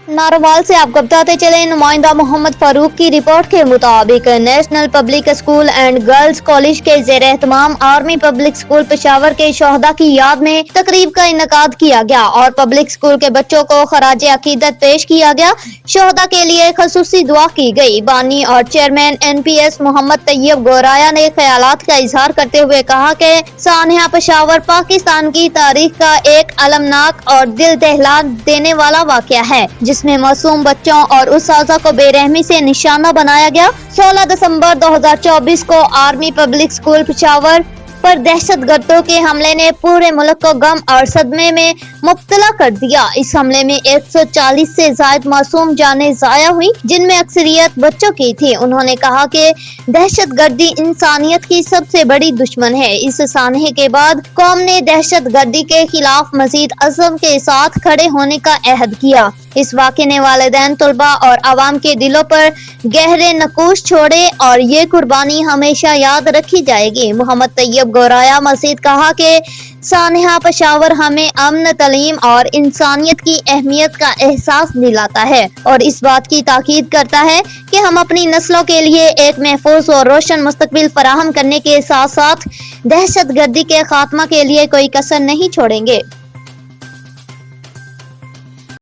नारोवाल से आपको बताते चले, नुमाइंदा मोहम्मद फारूक की रिपोर्ट के मुताबिक national public school and girls college के ज़ेर एहतमाम आर्मी पब्लिक स्कूल पेशावर के शोहदा की याद में तकरीब का इनकाद किया गया और पब्लिक स्कूल के बच्चों को खराज अकीदत पेश किया गया। शोहदा के लिए खसूसी दुआ की गई। बानी और चेयरमैन NPS मोहम्मद तैयब गोराया ने ख्यालात का इजहार करते हुए कहा कि सानहा पेशावर पाकिस्तान की तारीख का एक अलमनाक और दिल दहला देने वाला वाक़या है, जिसमें मासूम बच्चों और उस्ताज़ा को बेरहमी से निशाना बनाया गया। 16 दिसंबर 2024 को आर्मी पब्लिक स्कूल पेशावर पर दहशतगर्दों के हमले ने पूरे मुल्क को गम और सदमे में मुब्तला कर दिया। इस हमले में 140 से ज्यादा मासूम जानें ज़ाया हुई, जिनमें अक्सरियत बच्चों की थी। उन्होंने कहा कि दहशतगर्दी इंसानियत की सबसे बड़ी दुश्मन है। इस सानहे के बाद कौम ने दहशतगर्दी के खिलाफ मजीद अज़म के साथ खड़े होने का अहद किया। इस वाक़े ने वालिदैन, तलबा और आवाम के दिलों पर गहरे नकूश छोड़े और ये कुर्बानी हमेशा याद रखी जाएगी। मोहम्मद तैयब गोराया मज़ीद कहा कि सानहा पेशावर हमें अमन, तलीम और इंसानियत की अहमियत का एहसास दिलाता है और इस बात की ताकीद करता है कि हम अपनी नस्लों के लिए एक महफूज और रोशन मुस्तकबिल फराहम करने के साथ साथ दहशतगर्दी के खात्मा के लिए कोई कसर नहीं छोड़ेंगे।